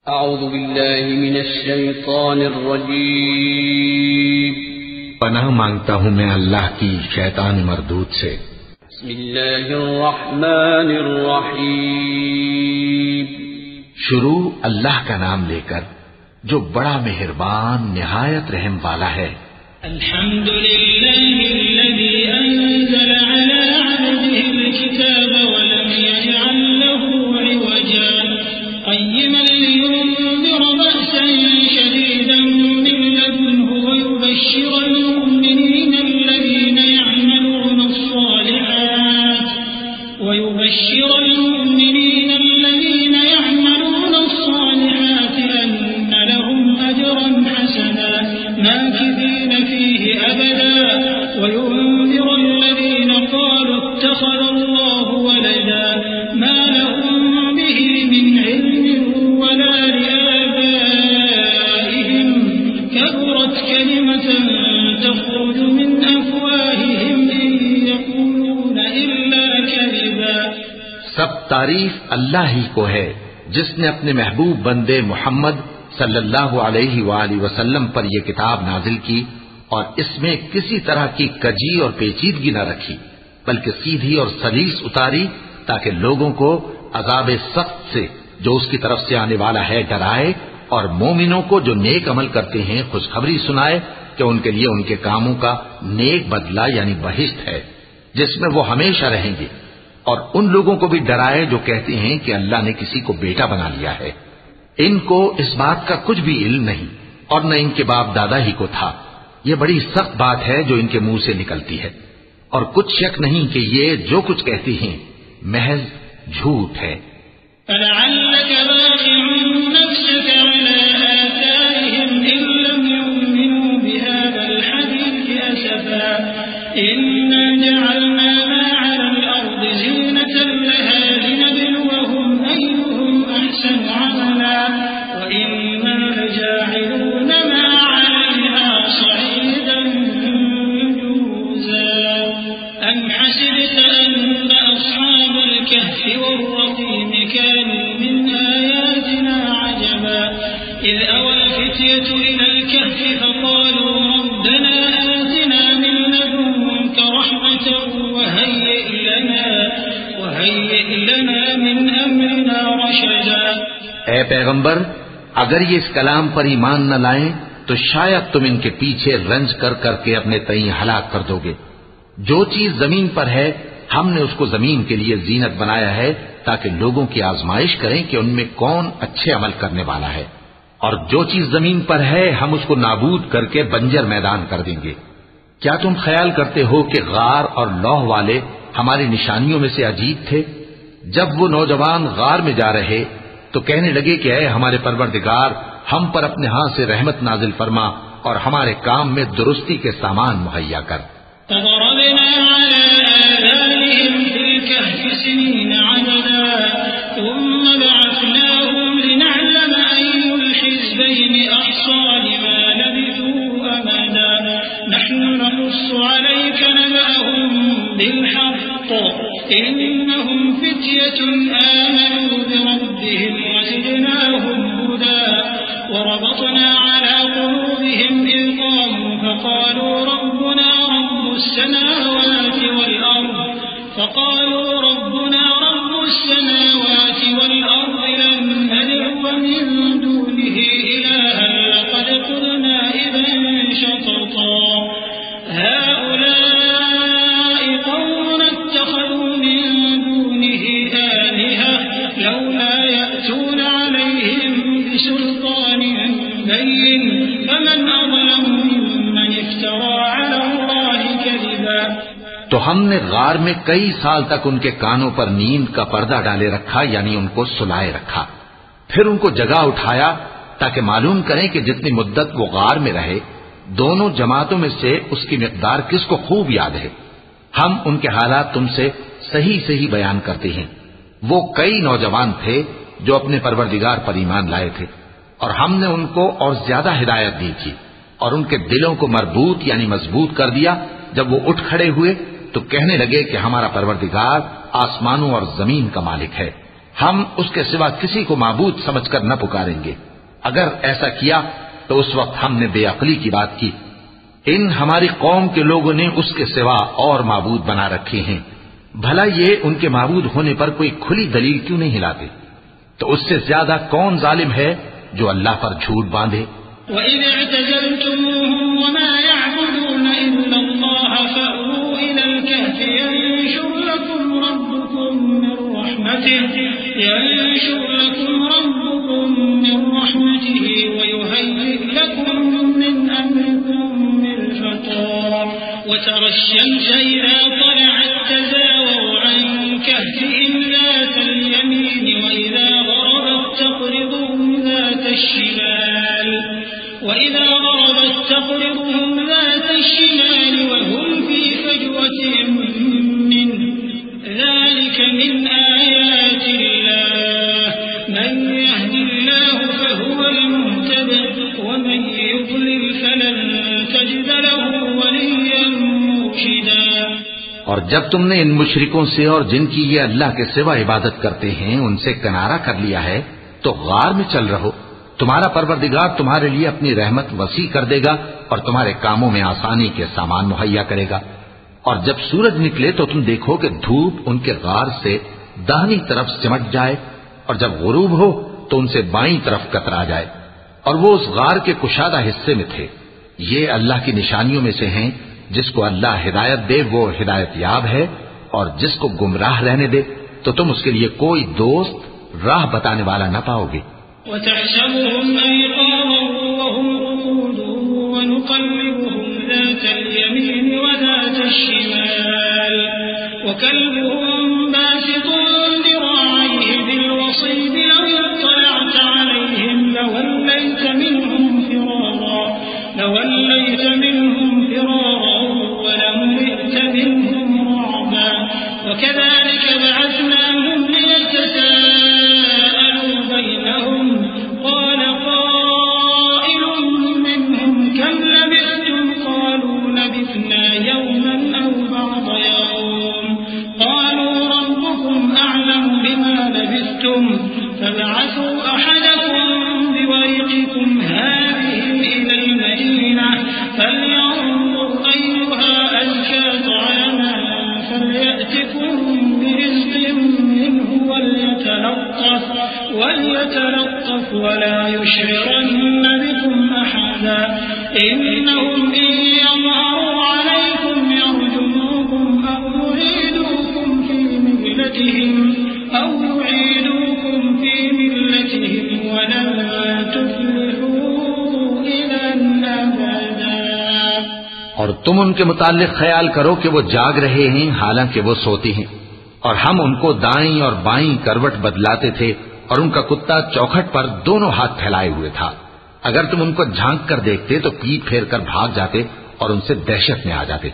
اعوذ باللہ من الشیطان الرجیم پناہ مانگتا ہوں میں اللہ کی شیطان مردود سے۔ بسم اللہ الرحمن الرحیم شروع اللہ کا نام لے کر جو بڑا مہربان نہایت رحم والا ہے۔ الحمد للہ الذی انزل على عبده الكتاب ولم يجعل له عوجا قیما لينذر بأسا شديدا من لدنه ويبشر المؤمنين الذين يعملون الصالحات أن لهم أجرا حسنا ماكثين فيه أبدا وينذر الذين قالوا اتخذ الله ولدا ما لهم به من علم ولا لآبائهم كبرت كلمة تخرج من أفواههم إن يقولون إلا كذبا۔ سب تعریف اللہ ہی کو ہے جس نے اپنے محبوب بندے محمد صلی اللہ علیہ وآلہ وسلم پر یہ کتاب نازل کی اور اس میں کسی طرح کی کجی اور پیچیدگی نہ رکھی بلکہ سیدھی اور سلیس اتاری تاکہ لوگوں کو عذاب سخت سے جو اس کی طرف سے آنے والا ہے ڈرائے اور مومنوں کو جو نیک عمل کرتے ہیں خوشخبری سنائے کہ ان کے لیے ان کے کاموں کا نیک بدلہ یعنی بہشت ہے جس میں وہ ہمیشہ رہیں گے، اور ان لوگوں کو بھی ڈرائے جو کہتے ہیں کہ اللہ نے کسی کو بیٹا بنا لیا ہے۔ ان کو اس بات کا کچھ بھی علم نہیں اور نہ ان کے باپ دادا ہی کو تھا۔ یہ بڑی سخت بات ہے جو ان کے منہ سے نکلتی ہے، اور کچھ شک نہیں کہ یہ جو کچھ کہتی ہیں محض جھوٹ ہے۔ فلعلك باخع نفسك على آثارهم إن لم يؤمنوا بهذا الحديث أسفا إنا جعلنا ما على الأرض زينة لها لنبلوهم أيهم أحسن عملا وإنا لجاعلون ما عليها صعيدا جرزا أم حسبت أن أصحاب الكهف والرقيم كانوا من آياتنا عجبا إذ أوى الفتية إلى الكهف فقالوا ربنا آتنا من لدنك رحمة وهيئ لنا من أمرنا رشدا۔ اے پیغمبر، اگر یہ اس کلام پر ایمان نہ لائیں تو شاید تم ان کے پیچھے رنج کر کر کے اپنے تئیں ہلاک کر دو گے۔ جو چیز زمین پر ہے ہم نے اس کو زمین کے لیے زینت بنایا ہے تاکہ لوگوں کی آزمائش کریں کہ ان میں کون اچھے عمل کرنے والا ہے، اور جو چیز زمین پر ہے ہم اس کو نابود کر کے بنجر میدان کر دیں گے۔ کیا تم خیال کرتے ہو کہ غار اور لوح والے ہماری نشانیوں میں سے عجیب تھے؟ جب وہ نوجوان غار میں جا رہے تو کہنے لگے کہ اے ہمارے پروردگار، ہم پر اپنے ہاتھ سے رحمت نازل فرما اور ہمارے کام میں درستی کے سامان مہیا کر۔ فضربنا على آذانهم في الكهف سنين عددا ثم بعثناهم لنعلم أي الحزبين أحصى لما لبثوا أمدا نحن نقص عليك نبأهم بالحق إنهم فتية آمنوا بربهم وزدناهم هدى وربطنا على قلوبهم إذ قاموا فقالوا ربنا رب السماوات والأرض لن ندعو من دونه إلها لقد قلنا إذا شططا هؤلاء قوم اتخذوا من دونه آلهة لولا يأتون عليهم بسلطان بين فمن أظلم ممن افترى على الله كذبا۔ تو ہم نے غار میں کئی سال تک ان کے کانوں پر نیند کا پردہ ڈالے رکھا یعنی ان کو سلائے رکھا، پھر ان کو جگا اٹھایا تاکہ معلوم کریں کہ جتنی مدت وہ غار میں رہے دونوں جماعتوں میں سے اس کی مقدار کس کو خوب یاد ہے۔ ہم ان کے حالات تم سے صحیح صحیح بیان کرتے ہیں۔ وہ کئی نوجوان تھے جو اپنے پروردگار پر ایمان لائے تھے، اور ہم نے ان کو اور زیادہ ہدایت دی تھی اور ان کے دلوں کو مربوط یعنی مضبوط کر دیا۔ جب وہ اٹھ کھڑے ہوئے تو کہنے لگے کہ ہمارا پروردگار آسمانوں اور زمین کا مالک ہے، ہم اس کے سوا کسی کو معبود سمجھ کر نہ پکاریں گے. اگر ایسا کیا تو اس وقت ہم نے بے عقلی کی بات کی. ان ہماری قوم کے لوگوں نے اس کے سوا اور معبود بنا رکھے ہیں. بھلا یہ ان کے معبود ہونے پر کوئی کھلی دلیل کیوں نہیں لاتے؟ تو اس سے زیادہ کون ظالم ہے جو اللہ پر جھوٹ باندھے؟ وَإِذْ اعْتَزَلْتُمُوهُمْ وَمَا يَعْبُدُونَ إِلَّا اللَّهَ فَأْوُوا إِلَى الْكَهْفِ يَنشُرْ لَكُمْ رَبُّكُمْ مِنْ رَحْمَتِهِ وَيُهَيِّئْ لَكُمْ مِنْ أَمْرِكُمْ مِرْفَقًا وَتَرَى الشَّمْسَ إِذَا طَلَعَتْ تَزَاوَرُ عَنْ كَهْفِهِمْ ذَاتَ الْيَمِينِ وَإِذَا غَرَبَتْ تَقْرِضُهُمْ ذَاتَ الشِّمَالِ وَهُمْ فِي فَجْوَةٍ مِّنْهُ ذَلِكَ مِنْ آيَاتِ اللَّهِ مَنْ يَهْدِ اللَّهُ فَهُوَ الْمُهْتَدِ وَمَنْ يُضْلِلْ فَلَنْ تَجِدَ لَهُ وَلِيًّا مُرْشِدًا. اور جب تم نے ان مشرکوں سے اور جن کی یہ اللہ کے سوا عبادت کرتے ہیں ان سے کنارہ کر لیا ہے تو غار میں چل رہو. تمہارا پروردگار تمہارے لیے اپنی رحمت وسیع کر دے گا اور تمہارے کاموں میں آسانی کے سامان مہیا کرے گا. اور جب سورج نکلے تو تم دیکھو کہ دھوپ ان کے غار سے داہنی طرف سمٹ جائے اور جب غروب ہو تو ان سے بائیں طرف کترا جائے اور وہ اس غار کے کشادہ حصے میں تھے. یہ اللہ کی نشانیوں میں سے ہیں. جس کو اللہ ہدایت دے وہ ہدایت یاب ہے اور جس کو گمراہ رہنے دے تو تم اس کے لیے کوئی دوست راہ بتانے والا نہ پاؤ گے. وَتَحْسَبُهُمْ أَيْقَاظًا وَهُمْ رُقُودٌ وَنُقَلِّبُهُمْ ذَاتَ الْيَمِينِ وَذَاتَ الشِّمَالِ وَكَلْبُهُمْ بَاسِطٌ ذِرَاعَيْهِ بِالْوَصِيدِ لَوِ اطَّلَعْتَ عَلَيْهِمْ لَوَلَّيْتَ مِنْهُمْ فِرَارًا وَلَمُلِئْتَ مِنْهُمْ رُعْبًا. وَكَذَلِكَ بَعَثْنَاهُمْ لِيَتَسَاءَلُوا بَيْنَهُمْ قَالَ قَائِلٌ مِّنْهُمْ كَمْ لَبِثْتُمْ قَالُوا لَبِثْنَا يَوْمًا أَوْ بَعْضَ يَوْمٍ قَالُوا رَبُّكُمْ أَعْلَمُ بِمَا لَبِثْتُمْ فَابْعَثُوا أَحَدَكُمْ بِوَرِقِكُمْ هَٰذِهِ إِلَى الْمَدِينَةِ فَلْيَنظُرْ أَيُّهَا أَزْكَىٰ طَعَامًا فَلْيَأْتِكُم بِرِزْقٍ مِّنْهُ وَلْيَتَلَطَّفْ وَلَا يُشْعِرَنَّ بِكُمْ أَحَدًا إِنَّهُمْ إِن يَظْهَرُوا عَلَيْكُمْ يَرْجُمُوكُمْ أَوْ يُعِيدُوكُمْ فِي مِلَّتِهِمْ وَلَن تُفْلِحُوا إِذًا أَبَدًا. اور تم ان کے متعلق خیال کرو کہ وہ جاگ رہے ہیں حالانکہ وہ سوتے ہیں اور ہم ان کو دائیں اور بائیں کروٹ بدلاتے تھے اور ان کا کتا چوکھٹ پر دونوں ہاتھ پھیلائے ہوئے تھا. اگر تم ان کو جھانک کر دیکھتے تو پیٹ پھیر کر بھاگ جاتے اور ان سے دہشت میں آ جاتے.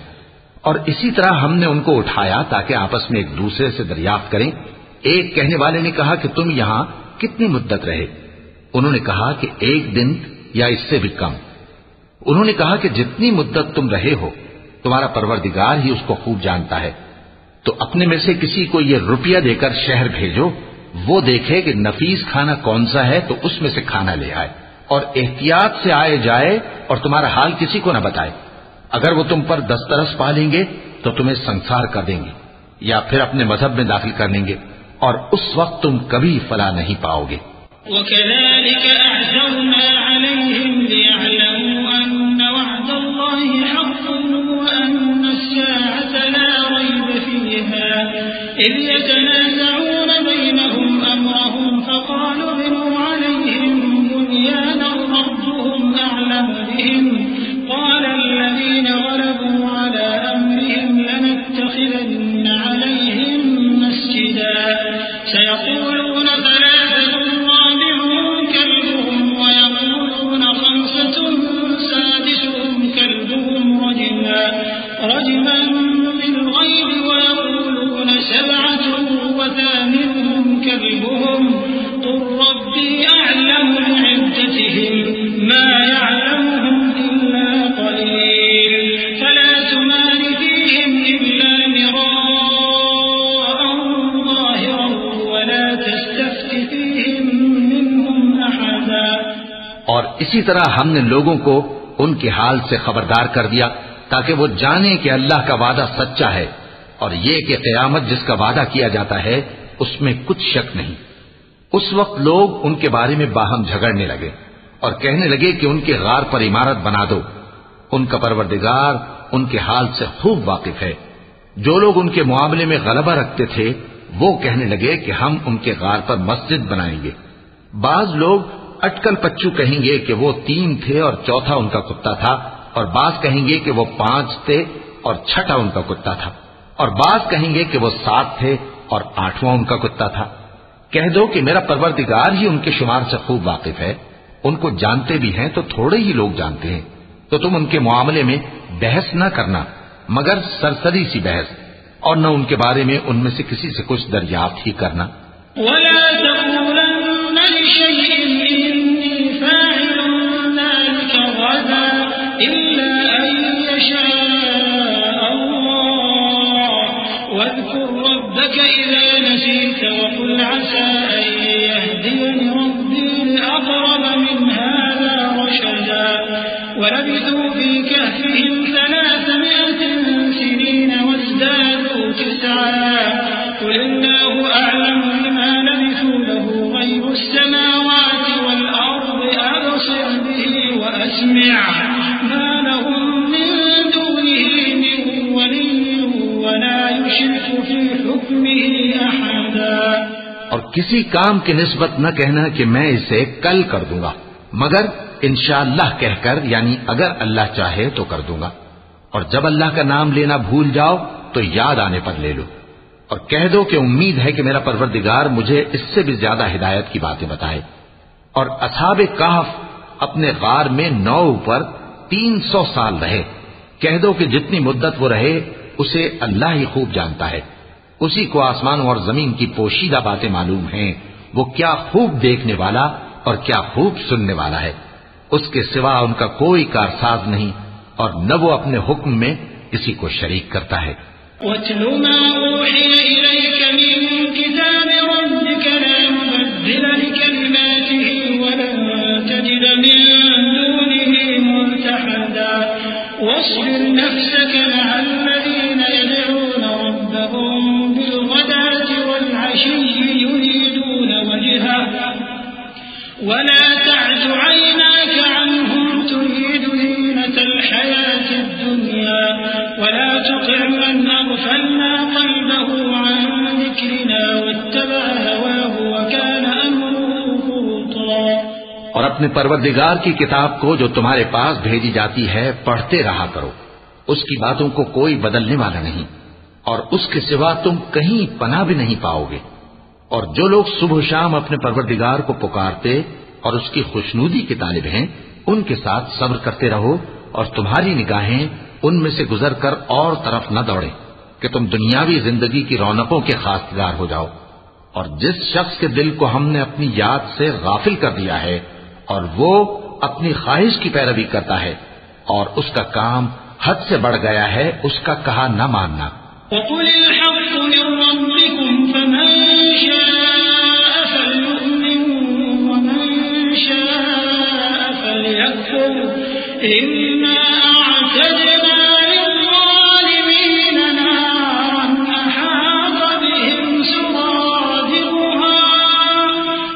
اور اسی طرح ہم نے ان کو اٹھایا تاکہ آپس میں ایک دوسرے سے دریافت کریں. ایک کہنے والے نے کہا کہ تم یہاں کتنی مدت رہے؟ انہوں نے کہا کہ 1 دن یا اس سے بھی کم. انہوں نے کہا کہ جتنی مدت تم رہے ہو تمہارا پروردگار ہی اس کو خوب جانتا ہے. تو اپنے میں سے کسی کو یہ روپیہ دے کر شہر بھیجو، وہ دیکھے کہ نفیس کھانا کون سا ہے تو اس میں سے کھانا لے آئے اور احتیاط سے آئے جائے اور تمہارا حال کسی کو نہ بتائے. اگر وہ تم پر دسترس پا لیں گے تو تمہیں سنسار کر دیں گے یا پھر اپنے مذہب میں داخل کر لیں گے اور اس وقت تم کبھی فلاح نہیں پاؤ گے. وَكَذَلِكَ أَعْثَرْنَا عَلَيْهِمْ لِيَعْلَمُوا أَنَّ وَعْدَ اللَّهِ حَقٌّ وَأَنَّ السَّاعَةَ لَا رَيْبَ فِيهَا إِذْ يَتَنَازَعُونَ بَيْنَهُمْ أَمْرَهُمْ فَقَالُوا ابْنُوا عَلَيْهِمْ بُنْيَانًا رَبُّهُمْ أَعْلَمُ بِهِمْ قَالَ الَّذِينَ غَلَبُوا عَلَىٰ أَمْرِهِمْ لَنَتَّخِذَنَّ عَلَيْهِمْ مَسْجِدًا سَيَقُولُونَ ثَلَاثَةٌ رَابِعُهُمْ كَلْبُهُمْ اور اسی طرح ہم نے لوگوں کو ان کے حال سے خبردار کر دیا تاکہ وہ جانیں کہ اللہ کا وعدہ سچا ہے اور یہ کہ قیامت جس کا وعدہ کیا جاتا ہے اس میں کچھ شک نہیں۔ اس وقت لوگ ان کے بارے میں باہم جھگڑنے لگے اور کہنے لگے کہ ان کے غار پر عمارت بنا دو۔ ان کا پروردگار ان کے حال سے خوب واقف ہے۔ جو لوگ ان کے معاملے میں غلبہ رکھتے تھے وہ کہنے لگے کہ ہم ان کے غار پر مسجد بنائیں گے۔ بعض لوگ اٹکل پچو کہیں گے کہ وہ 3 تھے اور چوتھا ان کا کتا تھا، اور بعض کہیں گے کہ وہ 5 تھے اور چھٹا ان کا کتا تھا، اور بعض کہیں گے کہ وہ 7 تھے اور 8واں ان کا کتا تھا۔ کہہ دو کہ میرا پروردگار ہی ان کے شمار سے خوب واقف ہے، ان کو جانتے بھی ہیں تو تھوڑے ہی لوگ جانتے ہیں، تو تم ان کے معاملے میں بحث نہ کرنا مگر سرسری سی بحث، اور نہ ان کے بارے میں ان میں سے کسی سے کچھ دریافت ہی کرنا۔ ولا تقولن لشيء إني فاعل ذلك غدا إلا أن يشاء الله واذكر ربك إذا نسيت وقل عسى أن يهديني ربي لأقرب من هذا رشدا ولبثوا في كهفهم 300 سنين وازدادوا 9 قل الله أعلم بما لبثوا له غيب السماوات والأرض أبصر به وأسمع ما لهم من دونه من ولي ولا يشرك في حكمه أحدا۔ اور کسی کام کی نسبت نہ کہنا کہ میں اسے کل کر دوں گا، مگر انشاءاللہ کہہ کر، یعنی اگر اللہ چاہے تو کر دوں گا، اور جب اللہ کا نام لینا بھول جاؤ تو یاد آنے پر لے لو، اور کہہ دو کہ امید ہے کہ میرا پروردگار مجھے اس سے بھی زیادہ ہدایت کی باتیں بتائے۔ اور اصحاب کہف اپنے غار میں 9 پر 300 سال رہے۔ کہہ دو کہ جتنی مدت وہ رہے اسے اللہ ہی خوب جانتا ہے، اسی کو آسمانوں اور زمین کی پوشیدہ باتیں معلوم ہیں، وہ کیا خوب دیکھنے والا اور کیا خوب سننے والا ہے۔ اس کے سوا ان کا کوئی کارساز نہیں، اور نہ وہ اپنے حکم میں کسی کو شریک کرتا ہے۔ وَاتْلُ مَا أُوحِيَ إِلَيْكَ مِن كِتَابِ رَبِّكَ لَا مُبَدِّلَ لِكَلِمَاتِهِ وَلَن تَجِدَ مِن دُونِهِ مُلْتَحَدًا وَاصْبِرْ نَفْسَكَ مَعَ الَّذِينَ يَدْعُونَ رَبَّهُم بِالْغَدَاةِ وَالْعَشِيِّ يُرِيدُونَ وَجْهَهُ وَلَا تَعْدُ عَيْنَاكَ عَنْهُمْ تُرِيدُ زِينَةَ الْحَيَاةِ الدُّنْيَا وَلَا تُطِعْ مَنْ أَغْفَلْنَا قَلْبَهُ عَنْ ذِكْرِنَا وَاتَّبَعَ هَوَاهُ وَكَانَ أَمْرُهُ فُرُطًا۔ اور اپنے پروردگار کی کتاب کو جو تمہارے پاس بھیجی جاتی ہے پڑھتے رہا کرو، اس کی باتوں کو کوئی بدلنے والا نہیں، اور اس کے سوا تم کہیں پناہ بھی نہیں پاؤ گے۔ اور جو لوگ صبح و شام اپنے پروردگار کو پکارتے اور اس کی خوشنودی کے طالب ہیں، ان کے ساتھ صبر کرتے رہو، اور تمہاری نگاہیں ان میں سے گزر کر اور طرف نہ دوڑیں کہ تم دنیاوی زندگی کی رونقوں کے خاصگار ہو جاؤ۔ اور جس شخص کے دل کو ہم نے اپنی یاد سے غافل کر دیا ہے اور وہ اپنی خواہش کی پیروی کرتا ہے اور اس کا کام حد سے بڑھ گیا ہے، اس کا کہا نہ ماننا۔ وَقُلِ الْحَقُّ مِن رَّبِّكُمْ فَمَن شَاءَ فَلْيُؤْمِن وَمَن شَاءَ فَلْيَكْفُرْ إِنَّا أَعْتَدْنَا لِلظَّالِمِينَ نَارًا أَحَاطَ بِهِمْ سُرَادِقُهَا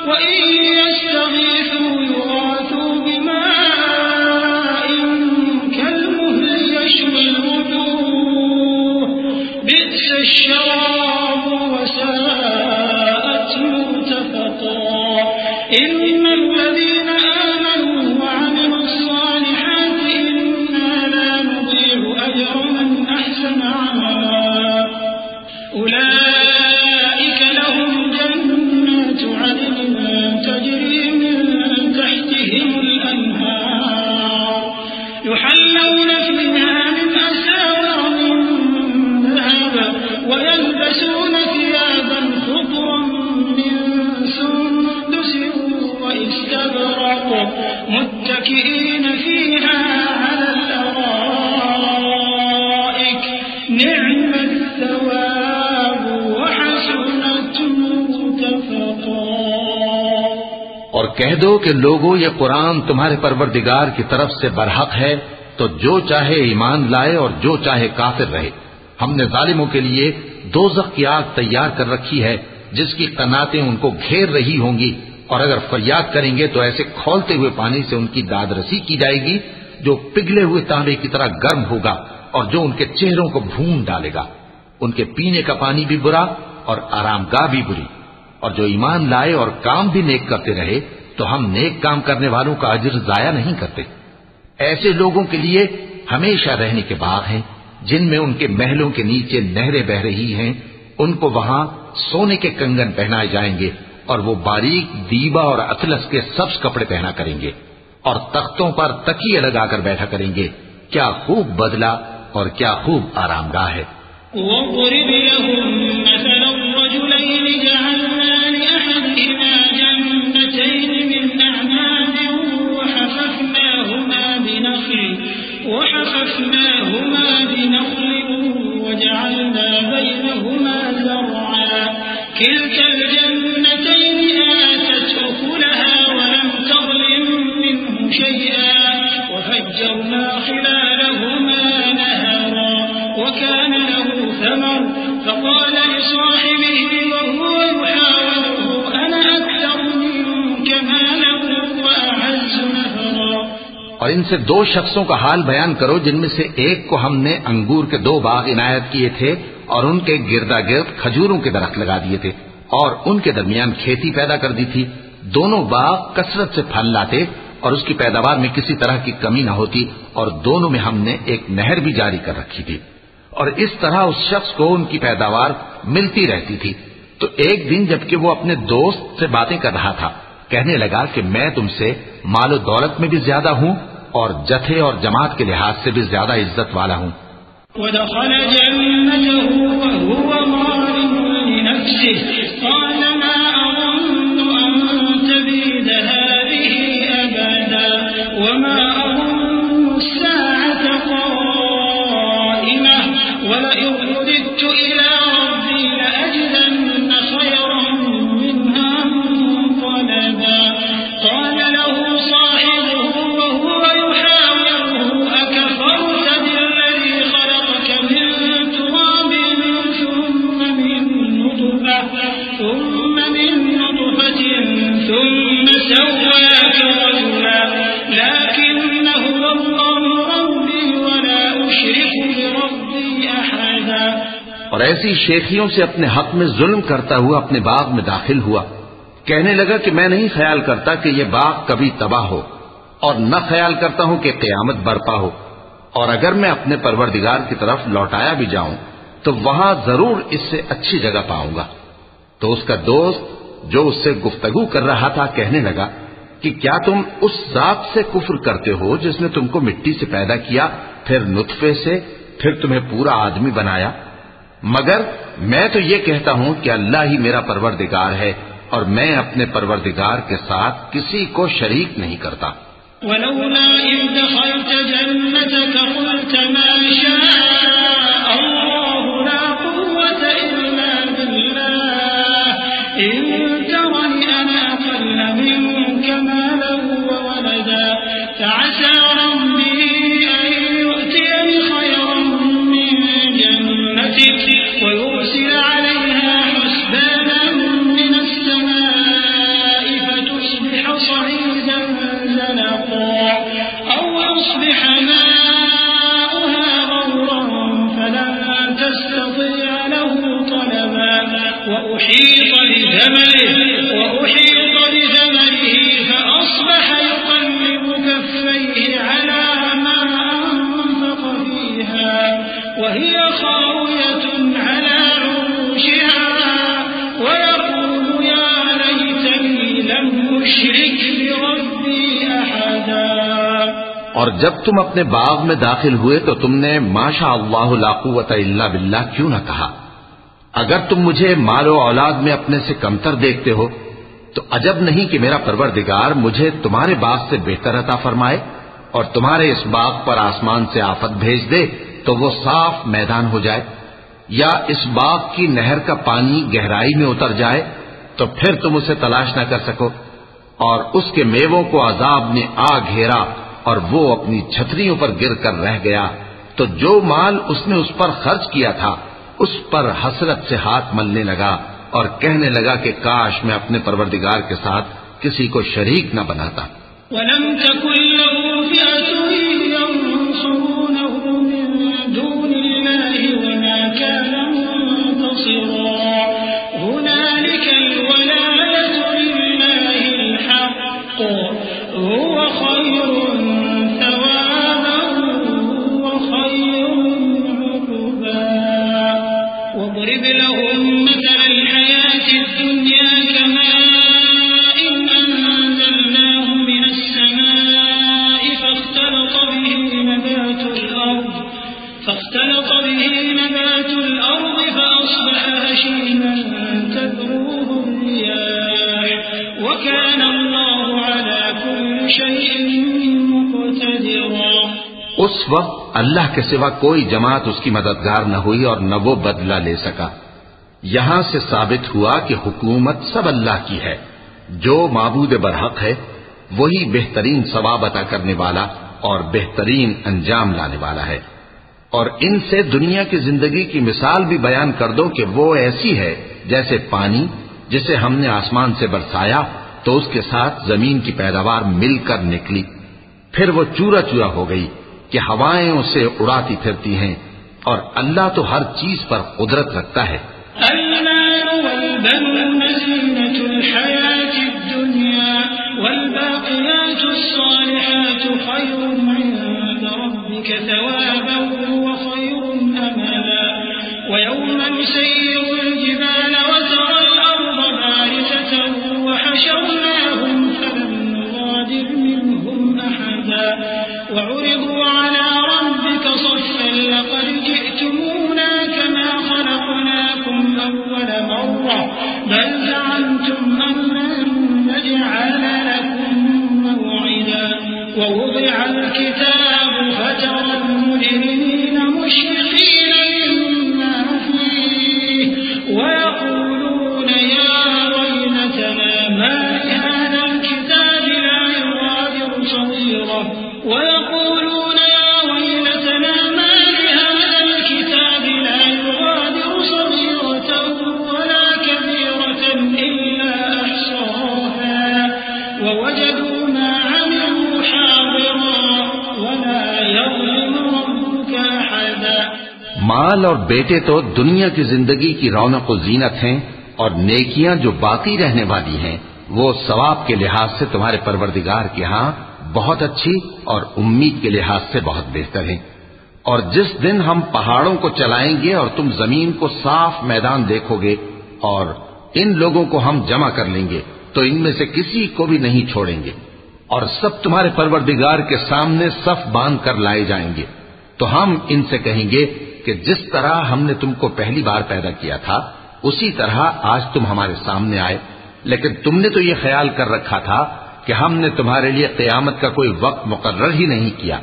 وَإِن يَسْتَغِيثُوا يُغَاثُوا بِمَاءٍ كَالْمُهْلِ يَشْوِي الْوُجُوهَ بِئْسَ الشَّرَابُ وَسَاءَتْ مُرْتَفَقًا إِنَّ الَّذِينَ آمَنُوا وَعَمِلُوا الصَّالِحَاتِ إِنَّا لَا نُضِيعُ أَجْرَ مَنْ أَحْسَنَ عَمَلًا أُولَئِكَ لَهُمْ جَنَّاتُ عَدْنٍ تَجْرِي مِن تَحْتِهِمُ الْأَنْهَارُ يُحَلَّوْنَ فِيهَا مِنْ أَسَاوِرَ مِن ذَهَبٍ وَيَلْبَسُونَ ثِيَابًا خُضْرًا مِّن سُندُسٍ وَإِسْتَبْرَقٍ مُتَّكِئِينَ فِيهَا عَلَى الْأَرَائِكِ نِعْمَ الثَّوَابُ وَحَسُنَتْ مُرْتَفَقًا۔ اور کہہ دو کہ لوگوں یہ قرآن تمہارے پروردگار کی طرف سے برحق ہے، تو جو چاہے ایمان لائے اور جو چاہے کافر رہے۔ ہم نے ظالموں کے لیے دوزخ کی آگ تیار کر رکھی ہے جس کی قناتیں ان کو گھیر رہی ہوں گی، اور اگر فریاد کریں گے تو ایسے کھولتے ہوئے پانی سے ان کی داد رسی کی جائے گی جو پگھلے ہوئے تانبے کی طرح گرم ہوگا اور جو ان کے چہروں کو بھون ڈالے گا۔ ان کے پینے کا پانی بھی برا اور آرام گاہ بھی بری۔ اور جو ایمان لائے اور کام بھی نیک کرتے رہے تو ہم نیک کام کرنے والوں کا اجر ضائع نہیں کرتے۔ ایسے لوگوں کے لیے ہمیشہ رہنے کے باغ ہیں جن میں ان کے محلوں کے نیچے نہریں بہ رہی ہیں، ان کو وہاں سونے کے کنگن پہنائے جائیں گے اور وہ باریک دیبا اور اطلس کے سبز کپڑے پہنا کریں گے اور تختوں پر تکیے لگا کر بیٹھا کریں گے۔ کیا خوب بدلہ اور کیا خوب آرام گاہ ہے۔ وَاضْرِبْ لَهُم مَّثَلًا رَّجُلَيْنِ جَعَلْنَا لِأَحَدِهِمَا جَنَّتَيْنِ مِنْ أَعْنَابٍ وَحَفَفْنَاهُمَا بِنَخْلٍ وَجَعَلْنَا بَيْنَهُمَا زَرْعًا كِلْتَا الْجَنَّتَيْنِ آتَتْ أُكُلَهَا وَلَمْ تَظْلِم مِّنْهُ شَيْئًا وَفَجَّرْنَا خِلَالَهُمَا نَهَرًا وَكَانَ لَهُ ثَمَرٌ فَقَالَ لِصَاحِبِهِ وَهُوَ يُحَاوِرُهُ أَنَا أَكْثَرُ مِنكَ مَالًا وَأَعَزُّ نَفَرًا۔ اور ان سے دو شخصوں کا حال بیان کرو جن میں سے ایک کو ہم نے انگور کے 2 باغ عنایت کیے تھے اور ان کے گردا گرد کھجوروں کے درخت لگا دیے تھے اور ان کے درمیان کھیتی پیدا کر دی تھی۔ دونوں باغ کثرت سے پھل لاتے اور اس کی پیداوار میں کسی طرح کی کمی نہ ہوتی، اور دونوں میں ہم نے ایک نہر بھی جاری کر رکھی تھی، اور اس طرح اس شخص کو ان کی پیداوار ملتی رہتی تھی۔ تو ایک دن جبکہ وہ اپنے دوست سے باتیں کر رہا تھا، کہنے لگا کہ میں تم سے مال و دولت میں بھی زیادہ ہوں اور جتھے اور جماعت کے لحاظ سے بھی زیادہ عزت والا ہوں۔ وَدَخَلَ جَنَّتَهُ وَهُوَ ظَالِمٌ لِنَفْسِهِ قَالَ مَا أَظُنُّ أَن تَبِيدَ هَٰذِهِ أَبَدًا وَمَا أَظُنُّ السَّاعَةَ قَائِمَةً وَلَئِن رُّدِدتُّ إِلَىٰ رَبِّي لَأَجِدَنَّ خَيْرًا مِّنْهَا مُنقَلَبًا قَالَ لَهُ صَاحِبُهُ وَهُوَ يُحَاوِرُهُ أَكَفَرْتَ بِالَّذِي خَلَقَكَ مِن تُرَابٍ ثُمَّ مِن نُّطْفَةٍ ثُمَّ سَوَّاكَ رَجُلًا لَّٰكِنَّ هُوَ اللَّهُ رَبِّي وَلَا أُشْرِكُ بِرَبِّي أَحَدًا۔ اور ایسی شیخیوں سے اپنے حق میں ظلم کرتا ہوا اپنے باغ میں داخل ہوا، کہنے لگا کہ میں نہیں خیال کرتا کہ یہ باغ کبھی تباہ ہو، اور نہ خیال کرتا ہوں کہ قیامت برپا ہو، اور اگر میں اپنے پروردگار کی طرف لوٹایا بھی جاؤں تو وہاں ضرور اس سے اچھی جگہ پاؤں گا۔ تو اس کا دوست جو اس سے گفتگو کر رہا تھا کہنے لگا کہ کیا تم اس ذات سے کفر کرتے ہو جس نے تم کو مٹی سے پیدا کیا، پھر نطفے سے، پھر تمہیں پورا آدمی بنایا؟ مگر میں تو یہ کہتا ہوں کہ اللہ ہی میرا پروردگار ہے اور میں اپنے پروردگار کے ساتھ کسی کو شریک نہیں کرتا۔ ولولا إذ دخلت جنتك قلت ما شاء الله لا قوة إلا بالله إن ترني أنا أقل منك مالا وولدا فعسى ربي أن يؤتيني خيرا من جنتك ويرسل عليها حسبانا من السماء فتصبح صعيدا زلقا أو يصبح ماؤها غورا فلن تستطيع له طلبا وأحيط بثمره فأصبح يقلب كفيه على ما أنفق فيها وهي خاوية على عروشها ويقول يا ليتني لم أشرك بربي أحدا۔ اور جب تم اپنے باغ میں داخل ہوئے تو تم نے ما شاء اللہ لا قوت الا باللہ کیوں نہ کہا؟ اگر تم مجھے مال و اولاد میں اپنے سے کمتر دیکھتے ہو تو عجب نہیں کہ میرا پروردگار مجھے تمہارے باغ سے بہتر عطا فرمائے اور تمہارے اس باغ پر آسمان سے آفت بھیج دے تو وہ صاف میدان ہو جائے، یا اس باغ کی نہر کا پانی گہرائی میں اتر جائے تو پھر تم اسے تلاش نہ کر سکو۔ اور اس کے میووں کو عذاب نے آ گھیرا اور وہ اپنی چھتریوں پر گر کر رہ گیا، تو جو مال اس نے اس پر خرچ کیا تھا اس پر حسرت سے ہاتھ ملنے لگا اور کہنے لگا کہ کاش میں اپنے پروردگار کے ساتھ کسی کو شریک نہ بناتا۔ وَلَمْ تَكُنْ لَهُ فِئَةٌ يَنصُرُونَهُ مِن دُونِ اللَّهِ وَمَا كَانَ مُنتَصِرًا هُنَالِكَ الْوَلَايَةُ لِلَّهِ الْحَقِّ هُوَ خَيْرٌ ثَوَابًا وَخَيْرٌ عُقْبًا وَاضْرِبْ لَهُم مَّثَلَ الْحَيَاةِ الدُّنْيَا كَمَاءٍ أَنزَلْنَاهُ مِنَ السَّمَاءِ فاختلط به نبات الأرض فأصبح هشيما تذروه الرياح وكان الله على كل شيء مقتدرا۔ اس وقت اللہ کے سوا کوئی جماعت اس کی مددگار نہ ہوئی اور نہ وہ بدلہ لے سکا۔ یہاں سے ثابت ہوا کہ حکومت سب اللہ کی ہے، جو معبود برحق ہے وہی بہترین ثواب عطا کرنے والا اور بہترین انجام لانے والا ہے۔ اور ان سے دنیا کی زندگی کی مثال بھی بیان کر دو کہ وہ ایسی ہے جیسے پانی جسے ہم نے آسمان سے برسایا تو اس کے ساتھ زمین کی پیداوار مل کر نکلی، پھر وہ چورا چورا ہو گئی کہ ہوائیں اسے اڑاتی پھرتی ہیں، اور اللہ تو ہر چیز پر قدرت رکھتا ہے۔ المال والبنون زينة الحياة الدنيا والباقيات الصالحات خير عند ربك ثوابا وخير أملا ويوم نسير الجبال وترى الأرض بارزة وحشرناهم فلم نغادر منهم أحدا وعرضوا على ربك صفا لقد جئتمونا كما خلقناكم أول مرة بل زعمتم أن لن نجعل لكم موعدا ووضع الكتاب فترى المجرمين مشفقين مما فيه ويقولون يا ويلتنا ما لهذا الكتاب لا يغادر صغيرة ويقولون يا ويلتنا ما لهذا الكتاب لا يغادر صغيرة ولا كبيرة إلا أحصاها ووجدوا ما عملوا حاضرا ولا يظلم ربك أحدا۔ مال اور بیٹے تو دنیا کی زندگی کی رونق و زینت ہیں، اور نیکیاں جو باقی رہنے والی ہیں وہ ثواب کے لحاظ سے تمہارے پروردگار کے ہاں بہت اچھی اور امید کے لحاظ سے بہت بہتر ہیں۔ اور جس دن ہم پہاڑوں کو چلائیں گے اور تم زمین کو صاف میدان دیکھو گے اور ان لوگوں کو ہم جمع کر لیں گے تو ان میں سے کسی کو بھی نہیں چھوڑیں گے، اور سب تمہارے پروردگار کے سامنے صف باندھ کر لائے جائیں گے، تو ہم ان سے کہیں گے کہ جس طرح ہم نے تم کو پہلی بار پیدا کیا تھا اسی طرح آج تم ہمارے سامنے آئے، لیکن تم نے تو یہ خیال کر رکھا تھا کہ ہم نے تمہارے لیے قیامت کا کوئی وقت مقرر ہی نہیں کیا،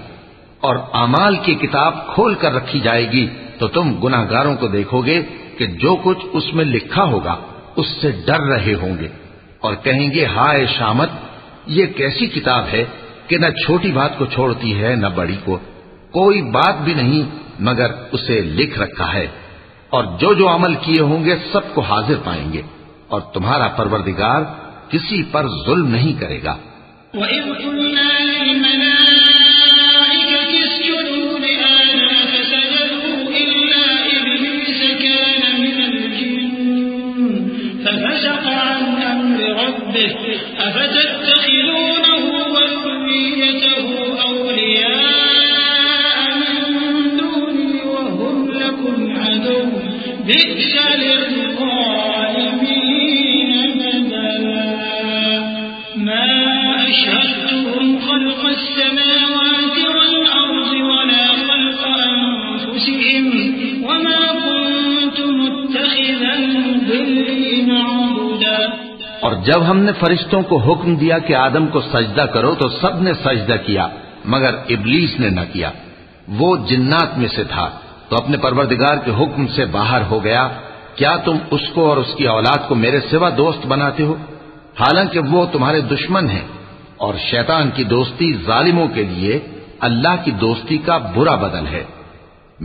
اور اعمال کی کتاب کھول کر رکھی جائے گی تو تم گناہگاروں کو دیکھو گے کہ جو کچھ اس میں لکھا ہوگا اس سے ڈر رہے ہوں گے، اور کہیں گے ہائے شامت، یہ کیسی کتاب ہے کہ نہ چھوٹی بات کو چھوڑتی ہے نہ بڑی کو، کوئی بات بھی نہیں مگر اسے لکھ رکھا ہے، اور جو جو عمل کیے ہوں گے سب کو حاضر پائیں گے، اور تمہارا پروردگار کسی پر ظلم نہیں کرے گا۔ وَإِذْ قُلْنَا لِلْمَلَائِكَةِ اسْجُدُوا لِآدَمَ فَسَجَدُوا إِلَّا إِبْلِيسَ كَانَ مِنَ الْجِنِّ فَفَسَقَ عَنْ أَمْرِ رَبِّهِ أَفَتَتَّخِذُونَهُ وَذُرِّيَّتَهُ أَوْلِيَاءَ مِن دُونِي وَهُمْ لَكُمْ عَدُوٌّ بِئْسَ لِلظَّالِمِينَ بَدَلًا مَا أَشْهَدتُّهُمْ خَلْقَ السَّمَاوَاتِ وَالْأَرْضِ وَلَا خَلْقَ أَنفُسِهِمْ وَمَا كُنتُ مُتَّخِذَ الْمُضِلِّينَ عَضُدًا۔ اور جب ہم نے فرشتوں کو حکم دیا کہ آدم کو سجدہ کرو تو سب نے سجدہ کیا مگر ابلیس نے نہ کیا، وہ جنات میں سے تھا تو اپنے پروردگار کے حکم سے باہر ہو گیا۔ کیا تم اس کو اور اس کی اولاد کو میرے سوا دوست بناتے ہو؟ حالانکہ وہ تمہارے دشمن ہیں، اور شیطان کی دوستی ظالموں کے لیے اللہ کی دوستی کا برا بدل ہے۔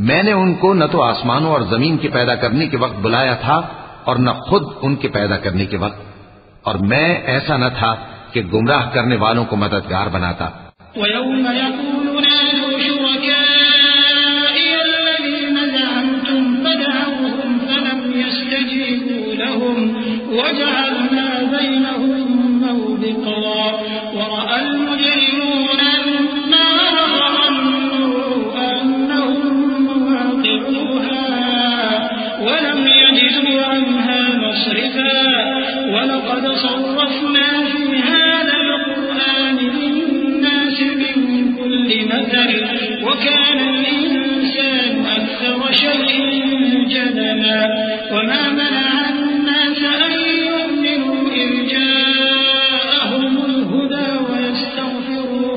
میں نے ان کو نہ تو آسمانوں اور زمین کے پیدا کرنے کے وقت بلایا تھا اور نہ خود ان کے پیدا کرنے کے وقت، اور میں ایسا نہ تھا کہ گمراہ کرنے والوں کو مددگار بناتا۔ وَيَوْمَ يَقُولُ نَادُوا شُرَكَائِيَ الَّذِينَ زَعَمْتُمْ فَدَعَوْهُمْ فَلَمْ يَسْتَجِيبُوا لَهُمْ وَجَعَلْنَا بَيْنَهُمْ مَوْبِقًا وَرَأَى الْمُجْرِمُونَ النَّارَ وَظَنُّوا أَنَّهُمْ مُوَاقِعُوهَا وَلَمْ يَجِدُوا عَنْهَا مَصْرِفًا وَلَقَدْ صَرَّفْنَا فِي هَذَا الْقُرْآنِ لِلنَّاسِ مِنْ كُلِّ مَثَلٍ وَكَانَ الْإِنسَانُ أَكْثَرَ شَيْءٍ جَدَلًا وَمَا مَنَعَ النَّاسَ أَن يُؤْمِنُوا إِذْ جَاءَهُمُ الْهُدَى وَيَسْتَغْفِرُوا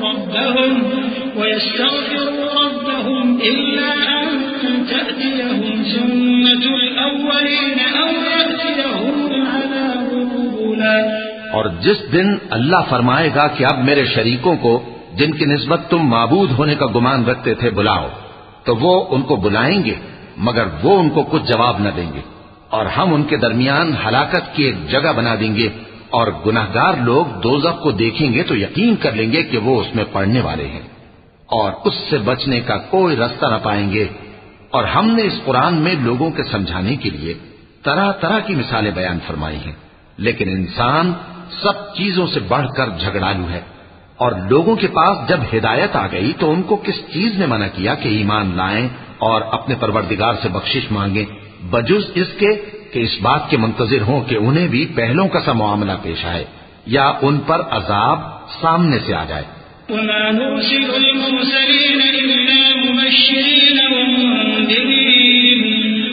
رَبَّهُمْ إِلَّا أَن تَأْتِيَهُمْ سُنَّةُ الْأَوَّلِينَ أَوْ يَأْتِيَهُمُ الْعَذَابُ قُبُلًا۔ اور جس دن اللہ فرمائے گا کہ اب میرے شریکوں کو جن کی نسبت تم معبود ہونے کا گمان رکھتے تھے بلاؤ، تو وہ ان کو بلائیں گے مگر وہ ان کو کچھ جواب نہ دیں گے، اور ہم ان کے درمیان ہلاکت کی ایک جگہ بنا دیں گے، اور گناہگار لوگ دوزخ کو دیکھیں گے تو یقین کر لیں گے کہ وہ اس میں پڑنے والے ہیں، اور اس سے بچنے کا کوئی راستہ نہ پائیں گے۔ اور ہم نے اس قرآن میں لوگوں کے سمجھانے کے لیے طرح طرح کی مثالیں بیان فرمائی ہیں، لیکن انسان سب چیزوں سے بڑھ کر جھگڑالو ہے، اور لوگوں کے پاس جب ہدایت آ گئی تو ان کو کس چیز نے منع کیا کہ ایمان لائیں اور اپنے پروردگار سے بخشش مانگیں، بجز اس کے کہ اس بات کے منتظر ہوں کہ انہیں بھی پہلوں کا سا معاملہ پیش آئے یا ان پر عذاب سامنے سے آ جائے۔ وَمَا نُرْسِلُ الْمُرْسَلِينَ إِلَّا مُبَشِّرِينَ وَمُنذِرِينَ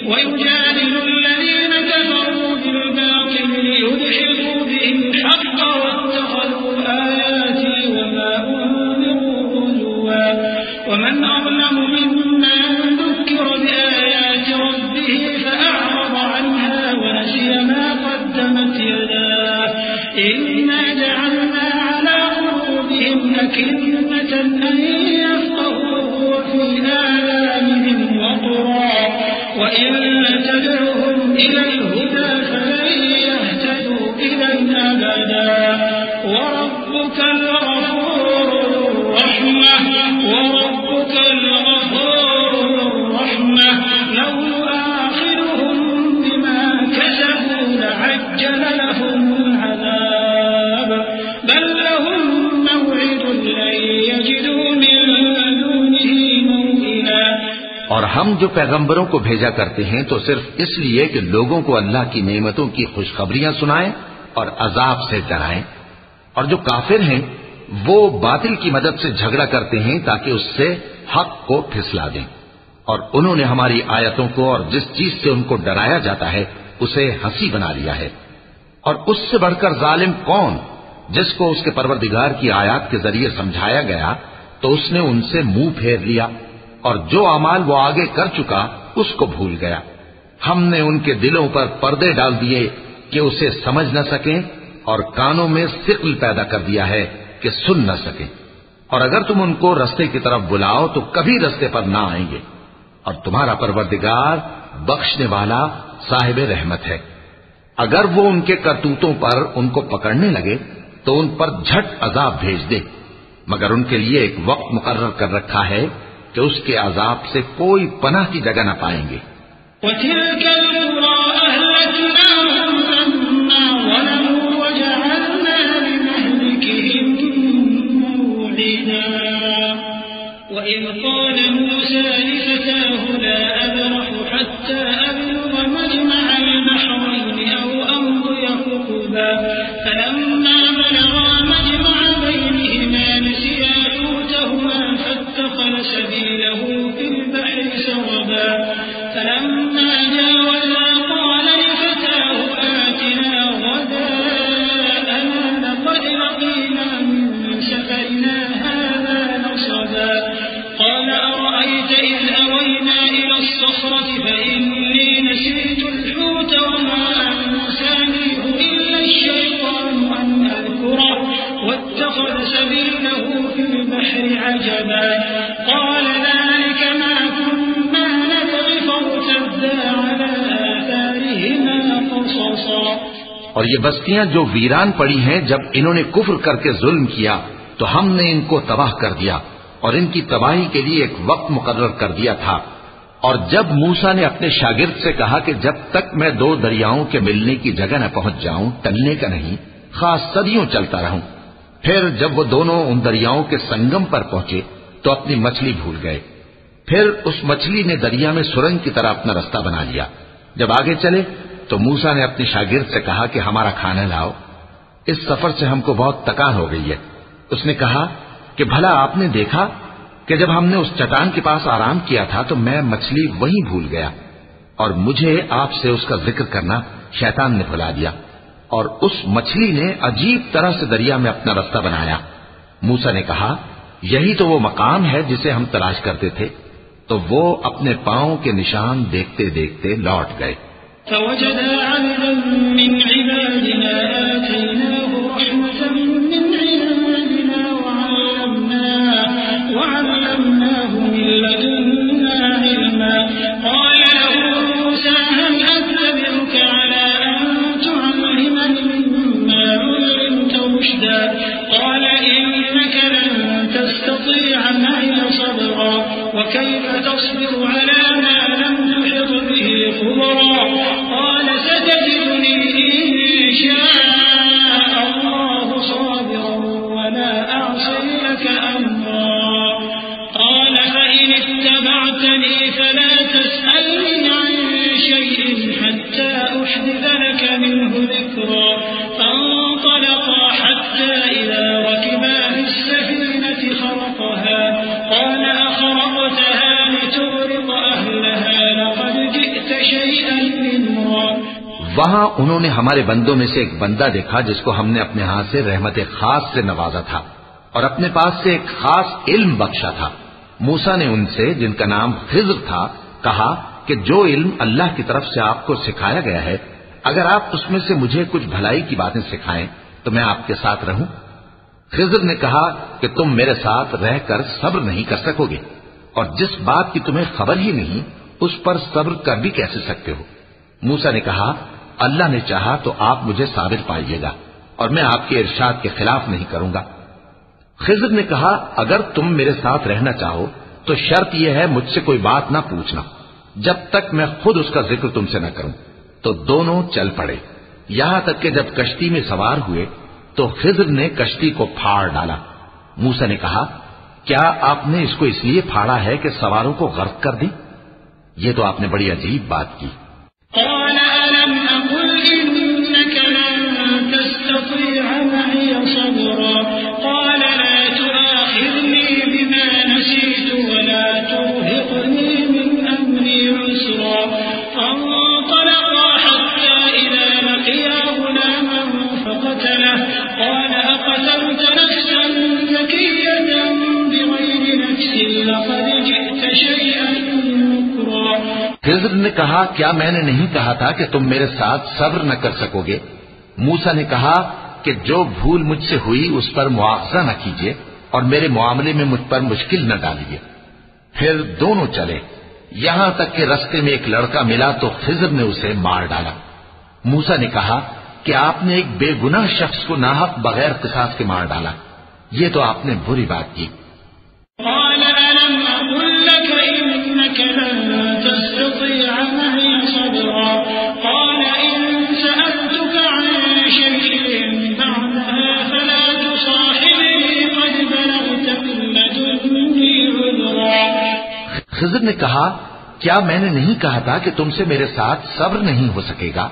وَيُجَادِلُ الَّذِينَ كَفَرُوا بِالْبَاطِلِ لِيُدْحِضُوا بِهِ الْحَقَّ وَاتَّخَذُوا آيَاتِي وَمَا أُنذِرُوا هُزُوًا وَمَنْ أَظْلَمُ مِمَّن ذُكِّرَ بِآيَاتِ رَبِّهِ فَأَعْرَضَ عَنْهَا وَنَسِيَ مَا قَدَّمَتْ يَدَاهُ إِنَّا جَعَلْنَا عَلَى قُلُوبِهِمْ أَكِنَّةً أَن يَفْقَهُوهُ وَفِي آذَانِهِمْ وَقْرًا وَإِن تَدْعُهُمْ إِلَى الْهُدَى فَلَن يَهْتَدُوا إِذًا أَبَدًا وَرَبُّكَ الْغَفُورُ الرَّحِيمُ لَوْ يُؤَاخِذُهُم بِمَا كَسَبُوا لَعَجَّلَ لَهُمُ الْعَذَابَ بَل لَّهُم مَّوْعِدٌ لَّن يَجِدُوا مِن دُونِهِ مَوْئِلًا۔ اور ہم جو پیغمبروں کو بھیجا کرتے ہیں تو صرف اس لیے کہ لوگوں کو اللہ کی نعمتوں کی خوشخبریاں سنائیں اور عذاب سے ڈرائیں، اور جو کافر ہیں وہ باطل کی مدد سے جھگڑا کرتے ہیں تاکہ اس سے حق کو پھسلا دیں، اور انہوں نے ہماری آیتوں کو اور جس چیز سے ان کو ڈرایا جاتا ہے اسے ہنسی بنا لیا ہے۔ اور اس سے بڑھ کر ظالم کون، جس کو اس کے پروردگار کی آیات کے ذریعے سمجھایا گیا تو اس نے ان سے منہ پھیر لیا، اور جو اعمال وہ آگے کر چکا اس کو بھول گیا۔ ہم نے ان کے دلوں پر پردے ڈال دیے کہ اسے سمجھ نہ سکیں، اور کانوں میں ثقل پیدا کر دیا ہے کہ سن نہ سکیں، اور اگر تم ان کو رستے کی طرف بلاؤ تو کبھی رستے پر نہ آئیں گے، اور تمہارا پروردگار بخشنے والا صاحب رحمت ہے۔ اگر وہ ان کے کرتوتوں پر ان کو پکڑنے لگے تو ان پر جھٹ عذاب بھیج دے، مگر ان کے لیے ایک وقت مقرر کر رکھا ہے کہ اس کے عذاب سے کوئی پناہ کی جگہ نہ پائیں گے۔ وَتِلْكَ الْقُرَىٰ أَهْلَكْنَاهُمْ لَمَّا ظَلَمُوا وَجَعَلْنَا لِمَهْلِكِهِم مَّوْعِدًا وَإِذْ قَالَ مُوسَىٰ لِفَتَاهُ لَا أَبْرَحُ حَتَّىٰ أَبْلُغَ مَجْمَعَ الْبَحْرَيْنِ أَوْ أَمْضِيَ حُقُبًا فَلَمَّا بَلَغَا مَجْمَعَ بَيْنِهِمَا نَسِيَا حُوتَهُمَا فَاتَّخَذَ سَبِيلَهُ فِي الْبَحْرِ سَرَبًا فَلَمَّا جَاوَزَا قَالَ لِفَتَاهُ آتِنَا غَدَاءَنَا لَقَدْ لَقِينَا مِن سَفَرِنَا هَٰذَا نَصَبًا قَالَ أَرَأَيْتَ إِذْ أَوَيْنَا إِلَى الصَّخْرَةِ فَإِنِّي نَسِيتُ الْحُوتَ وَمَا أَنسَانِيهُ إِلَّا الشَّيْطَانُ أَنْ عجبا قال ذلك ما كنا نبغي فارتدا على آثارهما قصصا. اور یہ بستیاں جو ویران پڑی ہیں، جب انہوں نے کفر کر کے ظلم کیا تو ہم نے ان کو تباہ کر دیا اور ان کی تباہی کے لیے ایک وقت مقرر کر دیا تھا. اور جب موسیٰ نے اپنے شاگرد سے کہا کہ جب تک میں دو دریاؤں کے ملنے کی جگہ نہ پہنچ جاؤں ٹلنے کا نہیں، خاص صدیوں چلتا رہوں. پھر جب وہ دونوں ان دریاؤں کے سنگم پر پہنچے تو اپنی مچھلی بھول گئے. پھر اس مچھلی نے دریا میں سرنگ کی طرح اپنا رستہ بنا لیا. جب آگے چلے تو موسیٰ نے اپنے شاگرد سے کہا کہ ہمارا کھانا لاؤ، اس سفر سے ہم کو بہت تکان ہو گئی ہے. اس نے کہا کہ بھلا آپ نے دیکھا کہ جب ہم نے اس چٹان کے پاس آرام کیا تھا تو میں مچھلی وہیں بھول گیا، اور مجھے آپ سے اس کا ذکر کرنا شیطان نے بھلا دیا، اور اس مچھلی نے عجیب طرح سے دریا میں اپنا رستہ بنایا. موسیٰ نے کہا یہی تو وہ مقام ہے جسے ہم تلاش کرتے تھے. تو وہ اپنے پاؤں کے نشان دیکھتے دیکھتے لوٹ گئے. فوجدا عبدا من عبادنا آتيناه رحمة من عندنا وعلمناه من لدنا علما. قال له موسى هل أتبعك على أن تعلمني مما علمت رشدا. قال إنك لن تستطيع معي صبرا وكيف تصبر على ما لم تحط به خبرا. قال ستجدني إن شاء الله صابرا ولا أعصي لك أمرا. قال فإن اتبعتني فلا تسألني عن شيء حتى أحدث لك منه ذكرا. فانطلقا حتى إذا ركبا في السفينة خرقها قال أخرقتها لتغرق أهلها لقد جئت شيئا إمرا. وہاں انہوں نے ہمارے بندوں میں سے ایک بندہ دیکھا جس کو ہم نے اپنے ہاں سے رحمت خاص سے نوازا تھا اور اپنے پاس سے ایک خاص علم بخشا تھا. موسیٰ نے ان سے جن کا نام خضر تھا کہا کہ جو علم اللہ کی طرف سے آپ کو سکھایا گیا ہے اگر آپ اس میں سے مجھے کچھ بھلائی کی باتیں سکھائیں تو میں آپ کے ساتھ رہوں. خضر نے کہا کہ تم میرے ساتھ رہ کر صبر نہیں کر سکو گے اور جس بات کی تمہیں خبر ہی نہیں اس پر صبر کر بھی کیسے سکتے ہو. موسیٰ نے کہا اللہ نے چاہا تو آپ مجھے صابر پائیے گا اور میں آپ کے ارشاد کے خلاف نہیں کروں گا. خضر نے کہا اگر تم میرے ساتھ رہنا چاہو تو شرط یہ ہے مجھ سے کوئی بات نہ پوچھنا جب تک میں خود اس کا ذکر تم سے نہ کروں. تو دونوں چل پڑے یہاں تک کہ جب کشتی میں سوار ہوئے تو خضر نے کشتی کو پھاڑ ڈالا. موسیٰ نے کہا کیا آپ نے اس کو اس لیے پھاڑا ہے کہ سواروں کو غرق کر دیں؟ یہ تو آپ نے بڑی عجیب بات کی. قال ألم أقل إنك لن تستطيع معي صبرا. قال لا تؤاخذني بما نسيت ولا ترهقني من أمري عسرا. فانطلقا حتى إذا لقيا غلاما فقتله. قال أقتلت نفسا زكية بغير نفس لقد جئت شيئا نكرا. خضر نے کہا کیا میں نے نہیں کہا تھا کہ تم میرے ساتھ صبر نہ کر سکو گے؟ موسیٰ نے کہا کہ جو بھول مجھ سے ہوئی اس پر مواخذہ نہ کیجیے اور میرے معاملے میں مجھ پر مشکل نہ ڈالیے. پھر دونوں چلے یہاں تک کہ رستے میں ایک لڑکا ملا تو خضر نے اسے مار ڈالا. موسیٰ نے کہا کہ آپ نے ایک بے گناہ شخص کو ناحق بغیر قصاص کے مار ڈالا، یہ تو آپ نے بری بات کی. قال ألم أقل لك إنك لن تستطيع معي صبرا. قال إن سألتك عن شيء بعدها فلا تصاحبني قد بلغت من لدني عذرا. خضر نے کہا کیا میں نے نہیں کہا تھا کہ تم سے میرے ساتھ صبر نہیں ہو سکے گا؟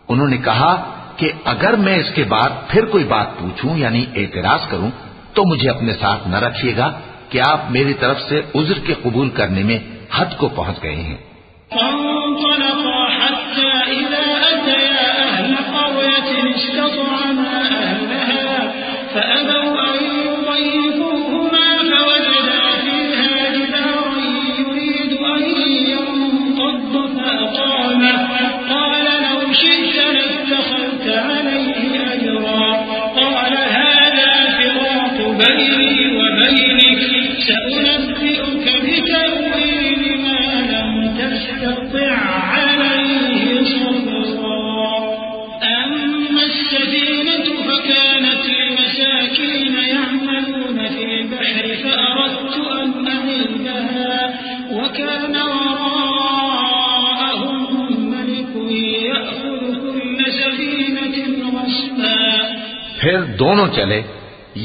انہوں نے کہا کہ اگر میں اس کے بعد پھر کوئی بات پوچھوں یعنی اعتراض کروں تو مجھے اپنے ساتھ نہ رکھیے گا کہ آپ میری طرف سے عذر کے قبول کرنے میں حد کو پہنچ گئے ہیں. فانطلقا حتى إذا أتيا أهل قرية استطعما أهلها فأبوا أن يضيفوهما فوجدا فيها جدارا يريد أن ينقض فأقامه. قال لو شئت لاتخذت عليه أجرا. قال هذا فراق بيني وبينك دونوں چلے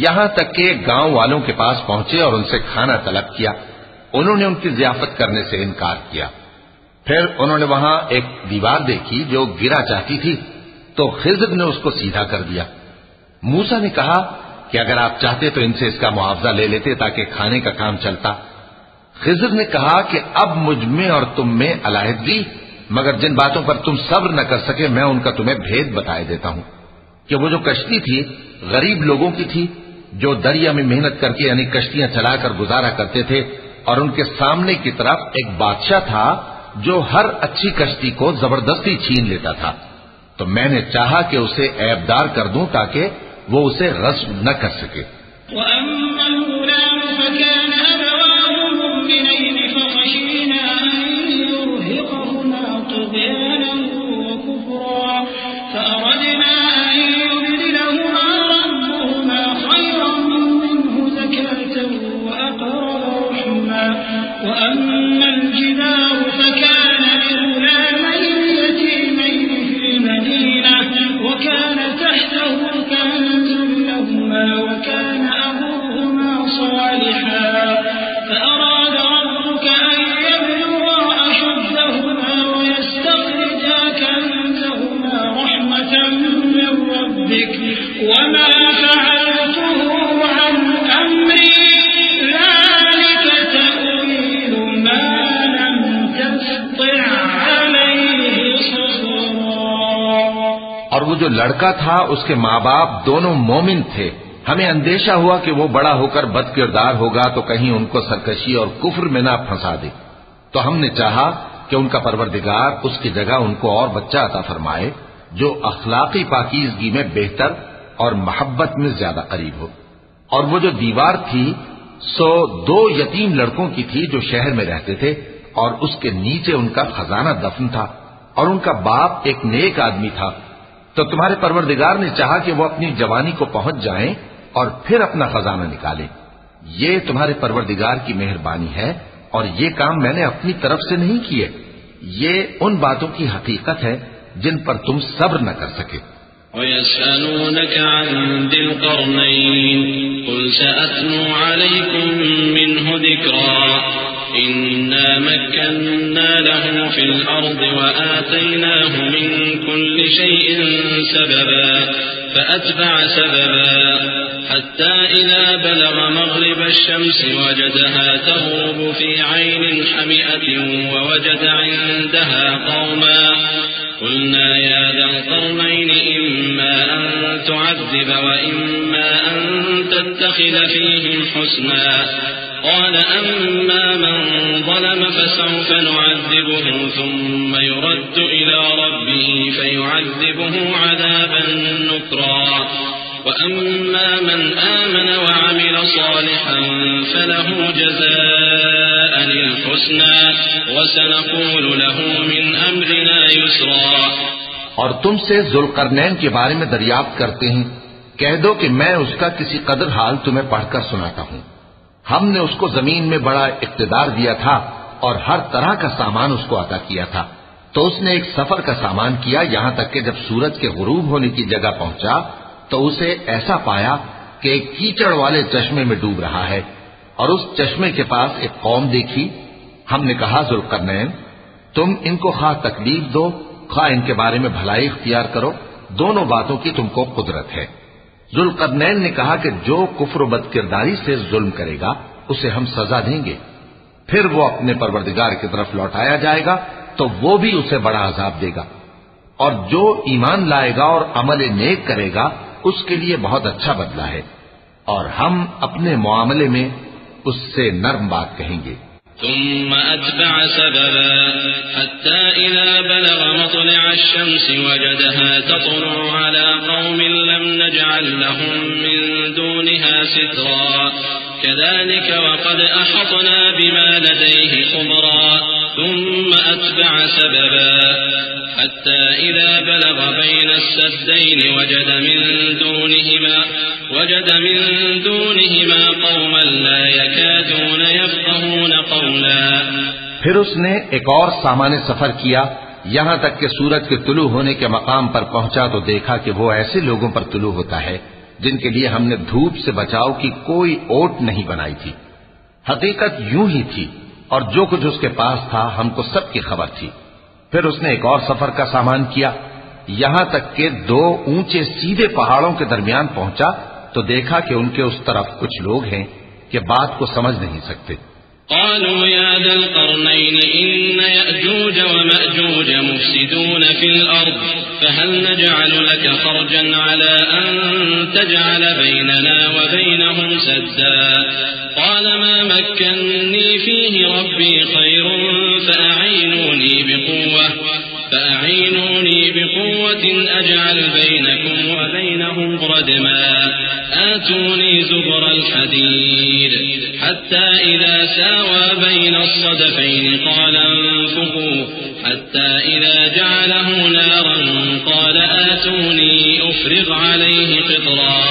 یہاں تک کہ گاؤں والوں کے پاس پہنچے اور ان سے کھانا طلب کیا۔ انہوں نے ان کی ضیافت کرنے سے انکار کیا۔ پھر انہوں نے وہاں ایک دیوار دیکھی جو گرا چاہتی تھی، تو خضر نے اس کو سیدھا کر دیا۔ موسیٰ نے کہا کہ اگر آپ چاہتے تو ان سے اس کا معاوضہ لے لیتے تاکہ کھانے کا کام چلتا۔ خضر نے کہا کہ اب مجھ میں اور تم میں علیحدگی، مگر جن باتوں پر تم صبر نہ کر سکے میں ان کا تمہیں بھید بتائے دیتا ہوں کہ وہ جو کشتی تھی غریب لوگوں کی تھی جو دریا میں محنت کر کے یعنی کشتیاں چلا کر گزارا کرتے تھے، اور ان کے سامنے کی طرف ایک بادشاہ تھا جو ہر اچھی کشتی کو زبردستی چھین لیتا تھا، تو میں نے چاہا کہ اسے عیبدار کر دوں تاکہ وہ اسے غصب نہ کر سکے۔ وَأَمَّا الْغُلَامُ فَكَانَ أَبَوَاهُ مُؤْمِنَيْنِ فَخَشِينَا أَن يُرْهِقَهُمَا طُغْيَانًا وَكُفْرًا فَأَرَدْنَا أَن يُبْدِلَهُمَا رَبُّهُمَا خَيْرًا مِّنْهُ زَكَاةً وَأَقْرَبَ رُحْمًا وَأَمَّا الْجِدَارُ فَكَانَ لِغُلَامَيْنِ يَتِيمَيْنِ فِي الْمَدِينَةِ وَكَانَ تَحْتَهُ كَنزٌ لَّهُمَا وَكَانَ أَبُوهُمَا صَالِحًا فَأَرَادَ رَبُّكَ أَن يَبْلُغَا أَشُدَّهُمَا وَيَسْتَخْرِجَا كَنزَهُمَا رَحْمَةً مِّن رَّبِّكَ وَمَا فَعَلْتُهُ عَنْ أَمْرِي ذَلِكَ تَأْوِيلُ مَا لَمْ تَسْطِع عَلَيْهِ صَبْرًا۔ اور وہ جو لڑکا تھا اس کے ماں باپ دونوں مومن تھے، ہمیں اندیشہ ہوا کہ وہ بڑا ہو کر بد کردار ہوگا تو کہیں ان کو سرکشی اور کفر میں نہ پھنسا دے، تو ہم نے چاہا کہ ان کا پروردگار اس کی جگہ ان کو اور بچہ عطا فرمائے جو اخلاقی پاکیزگی میں بہتر اور محبت میں زیادہ قریب ہو۔ اور وہ جو دیوار تھی سو 2 یتیم لڑکوں کی تھی جو شہر میں رہتے تھے، اور اس کے نیچے ان کا خزانہ دفن تھا، اور ان کا باپ ایک نیک آدمی تھا۔ تو تمہارے پروردگار نے چاہا کہ وہ اپنی جوانی کو پہنچ جائیں اور پھر اپنا خزانہ نکالیں۔ یہ تمہارے پروردگار کی مہربانی ہے، اور یہ کام میں نے اپنی طرف سے نہیں کیے، یہ ان باتوں کی حقیقت ہے جن پر تم صبر نہ کر سکے۔ وَيَسْأَلُونَكَ عَنْ ذِي الْقَرْنَيْنِ قُلْ سَأَتْلُو عَلَيْكُمْ مِنْهُ ذِكْرًا إِنَّا مَكَّنَّا لَهُ فِي الْأَرْضِ وَآتَيْنَاهُ مِنْ كُلِّ شَيْءٍ سَبَبًا فَأَتْبَعَ سَبَبًا حَتَّى إِذَا بَلَغَ مَغْرِبَ الشَّمْسِ وَجَدَهَا تَغْرُبُ فِي عَيْنٍ حَمِئَةٍ وَوَجَدَ عِندَهَا قَوْمًا قُلْنَا يَا ذَا الْقَرْنَيْنِ إِمَّا أَن تُعَذِّبَ وَإِمَّا أَن تَتَّخِذَ فِيهِمْ حُسْنًا قال أما من ظلم فسوف نعذبه ثم يرد إلى ربه فيعذبه عذابا نكرا وأما من آمن وعمل صالحا فله جزاء الحسنى وسنقول له من أمرنا يسرا۔ اور تم سے ذوالقرنین کے بارے میں دریافت کرتے ہیں، کہہ دو کہ میں اس کا کسی قدر حال تمہیں پڑھ کر سناتا ہوں۔ ہم نے اس کو زمین میں بڑا اقتدار دیا تھا اور ہر طرح کا سامان اس کو عطا کیا تھا، تو اس نے ایک سفر کا سامان کیا یہاں تک کہ جب سورج کے غروب ہونے کی جگہ پہنچا تو اسے ایسا پایا کہ ایک کیچڑ والے چشمے میں ڈوب رہا ہے، اور اس چشمے کے پاس ایک قوم دیکھی۔ ہم نے کہا ذوالقرنین تم ان کو خواہ تکلیف دو خواہ ان کے بارے میں بھلائی اختیار کرو، دونوں باتوں کی تم کو قدرت ہے۔ ذوالقرنین نے کہا کہ جو کفر و بد کرداری سے ظلم کرے گا اسے ہم سزا دیں گے، پھر وہ اپنے پروردگار کی طرف لوٹایا جائے گا تو وہ بھی اسے بڑا عذاب دے گا، اور جو ایمان لائے گا اور عمل نیک کرے گا اس کے لیے بہت اچھا بدلہ ہے، اور ہم اپنے معاملے میں اس سے نرم بات کہیں گے۔ ثم أتبع سببا حتى إذا بلغ مطلع الشمس وجدها تطلع على قوم لم نجعل لهم من دونها سترا كذلك وقد أحطنا بما لديه خبرا ثم أتبع سببا حتى إذا بلغ بين السدين وجد من دونهما قوما لا يكادون يفقهون قولا۔ پھر اس نے ایک اور سامان سفر کیا یہاں تک کہ سورج کے طلوع ہونے کے مقام پر پہنچا تو دیکھا کہ وہ ایسے لوگوں پر طلوع ہوتا ہے جن کے لیے ہم نے دھوپ سے بچاؤ کی کوئی اوٹ نہیں بنائی تھی۔ حقیقت یوں ہی تھی، اور جو کچھ اس کے پاس تھا ہم کو سب کی خبر تھی۔ پھر اس نے ایک اور سفر کا سامان کیا، یہاں تک کہ 2 اونچے سیدھے پہاڑوں کے درمیان پہنچا تو دیکھا کہ ان کے اس طرف کچھ لوگ ہیں کہ بات کو سمجھ نہیں سکتے۔ قالوا يا ذا القرنين إن يأجوج ومأجوج مفسدون في الأرض فهل نجعل لك خرجا على أن تجعل بيننا وبينهم سدا قال ما مكنني فيه ربي خير فأعينوني بقوة أجعل بينكم وبينهم ردما آتوني زبر الحديد حتى إذا ساوى بين الصدفين قال انفخوا حتى إذا جعله نارا قال آتوني أفرغ عليه قطرا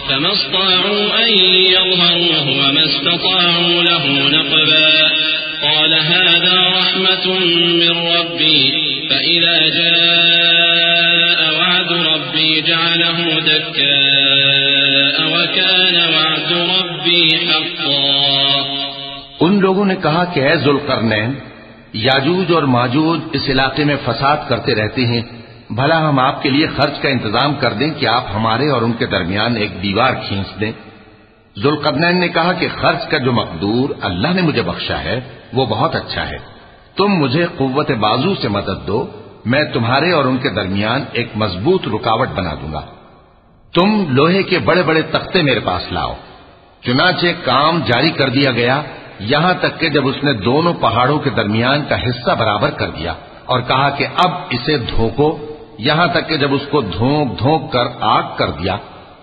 فما استطاعوا أن يظهروه وما استطاعوا له نقبا قال هذا رحمة من ربي فإذا جاء وعد ربي جعله دكاء وكان وعد ربي حقا۔ ان لوگوں نے کہا کہ اے ذوالقرنین، یاجوج اور ماجوج اس علاقے میں فساد کرتے رہتے ہیں، بھلا ہم آپ کے لیے خرچ کا انتظام کر دیں کہ آپ ہمارے اور ان کے درمیان ایک دیوار کھینچ دیں۔ ذوالقرنین نے کہا کہ خرچ کا جو مقدور اللہ نے مجھے بخشا ہے وہ بہت اچھا ہے، تم مجھے قوت بازو سے مدد دو، میں تمہارے اور ان کے درمیان ایک مضبوط رکاوٹ بنا دوں گا۔ تم لوہے کے بڑے بڑے تختے میرے پاس لاؤ۔ چنانچہ کام جاری کر دیا گیا، یہاں تک کہ جب اس نے دونوں پہاڑوں کے درمیان کا حصہ برابر کر دیا اور کہا کہ اب اسے دھوکو، یہاں تک کہ جب اس کو دھونک دھونک کر آگ کر دیا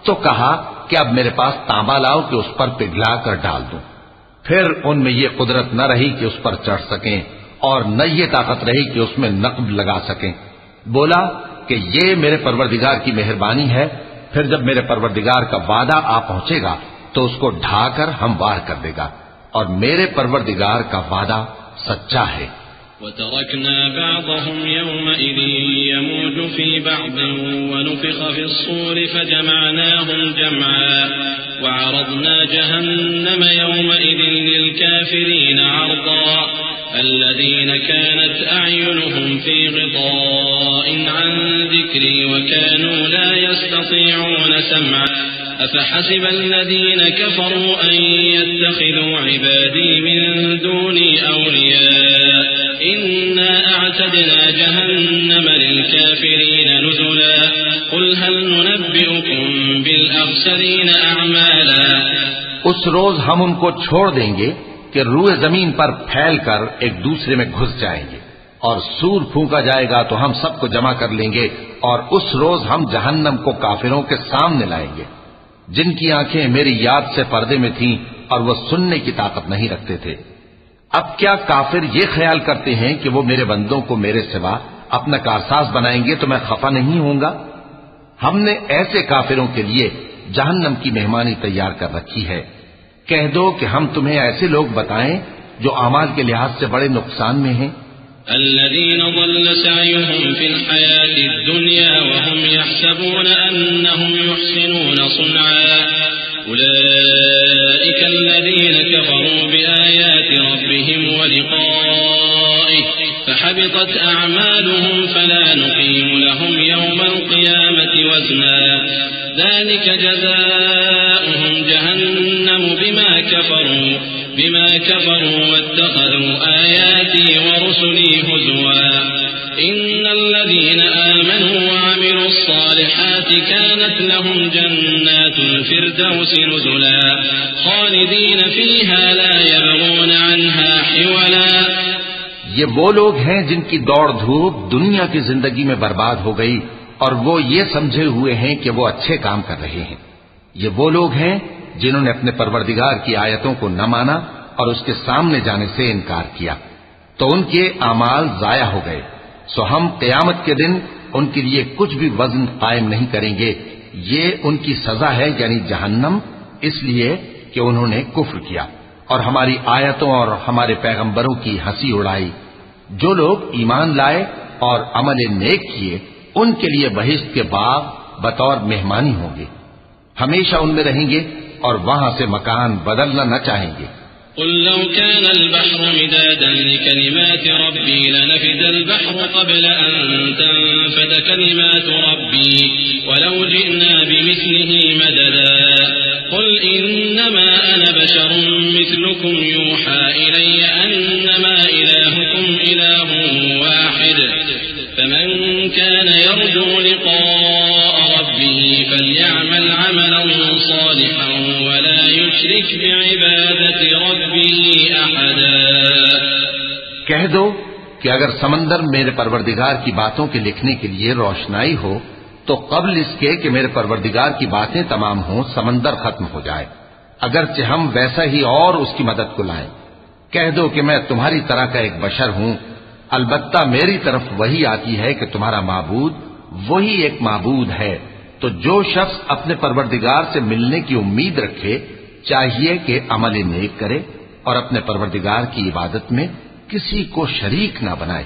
تو کہا کہ اب میرے پاس تانبا لاؤ کہ اس پر پگھلا کر ڈال دوں۔ پھر ان میں یہ قدرت نہ رہی کہ اس پر چڑھ سکیں اور نہ یہ طاقت رہی کہ اس میں نقب لگا سکیں۔ بولا کہ یہ میرے پروردگار کی مہربانی ہے، پھر جب میرے پروردگار کا وعدہ آ پہنچے گا تو اس کو ڈھا کر ہموار کر دے گا، اور میرے پروردگار کا وعدہ سچا ہے۔ وتركنا بعضهم يومئذ يموج في بعض ونفخ في الصور فجمعناهم جمعا وعرضنا جهنم يومئذ للكافرين عرضا الذين كانت أعينهم في غطاء عن ذكري وكانوا لا يستطيعون سمعا أفحسب الذين كفروا أن يتخذوا عبادي من دوني أولياء إنا أعتدنا جهنم للكافرين نزلا قل هل ننبئكم بالأخسرين أعمالا۔ اس روز ہم ان کو چھوڑ دیں گے کہ روئے زمین پر پھیل کر ایک دوسرے میں گھس جائیں گے، اور سور پھونکا جائے گا تو ہم سب کو جمع کر لیں گے، اور اس روز ہم جہنم کو کافروں کے سامنے لائیں گے جن کی آنکھیں میری یاد سے پردے میں تھیں اور وہ سننے کی طاقت نہیں رکھتے تھے۔ اب کیا کافر یہ خیال کرتے ہیں کہ وہ میرے بندوں کو میرے سوا اپنا کارساز بنائیں گے تو میں خفا نہیں ہوں گا؟ ہم نے ایسے کافروں کے لیے جہنم کی مہمانی تیار کر رکھی ہے۔ کہہ دو کہ ہم تمہیں ایسے لوگ بتائیں جو اعمال کے لحاظ سے بڑے نقصان میں ہیں۔ الذين ضل سعيهم في الحياة الدنيا وهم يحسبون أنهم يحسنون صنعا أولئك الذين كفروا بآيات ربهم ولقائه فحبطت أعمالهم فلا نقيم لهم يوم القيامة وزنا ذلك جزاؤهم جهنم بما كفروا واتخذوا آياتي ورسلي هزوا إن الذين آمنوا وعملوا الصالحات كانت لهم جنات الفردوس نزلا خالدين فيها لا يبغون عنها حولا۔ یہ وہ لوگ ہیں جن کی دوڑ دھوپ دنیا کی زندگی میں برباد ہو گئی اور وہ یہ سمجھے ہوئے ہیں کہ وہ اچھے کام کر رہے ہیں۔ یہ وہ لوگ ہیں جنہوں نے اپنے پروردگار کی آیتوں کو نہ مانا اور اس کے سامنے جانے سے انکار کیا تو ان کے اعمال ضائع ہو گئے، سو ہم قیامت کے دن ان کے لیے کچھ بھی وزن قائم نہیں کریں گے۔ یہ ان کی سزا ہے یعنی جہنم، اس لیے کہ انہوں نے کفر کیا اور ہماری آیتوں اور ہمارے پیغمبروں کی ہنسی اڑائی۔ جو لوگ ایمان لائے اور عمل نیک کیے ان کے لیے بہشت کے باغ بطور مہمانی ہوں گے۔ ہمیشہ ان میں رہیں گے اور وہاں سے مکان بدلنا نہ چاہیں گے. قل لو كان البحر مدادا لكلمات ربي لنفد البحر قبل أن تنفد كلمات ربي ولو جئنا بمثله مددا قل إنما أنا بشر مثلكم يوحى إلي أنما إلهكم إله واحد فمن كان يرجو لقاء ربه فليعمل عملا صالحا ولا يشرك بعبادة ربه أحدا. کہہ دو کہ اگر سمندر میرے پروردگار کی باتوں کے لکھنے کے لیے روشنائی ہو تو قبل اس کے کہ میرے پروردگار کی باتیں تمام ہوں سمندر ختم ہو جائے، اگرچہ ہم ویسا ہی اور اس کی مدد کو لائیں. کہہ دو کہ میں تمہاری طرح کا ایک بشر ہوں، البتہ میری طرف وہی آتی ہے کہ تمہارا معبود وہی ایک معبود ہے. تو جو شخص اپنے پروردگار سے ملنے کی امید رکھے چاہیے کہ عمل نیک کرے اور اپنے پروردگار کی عبادت میں کسی کو شریک نہ بنائے.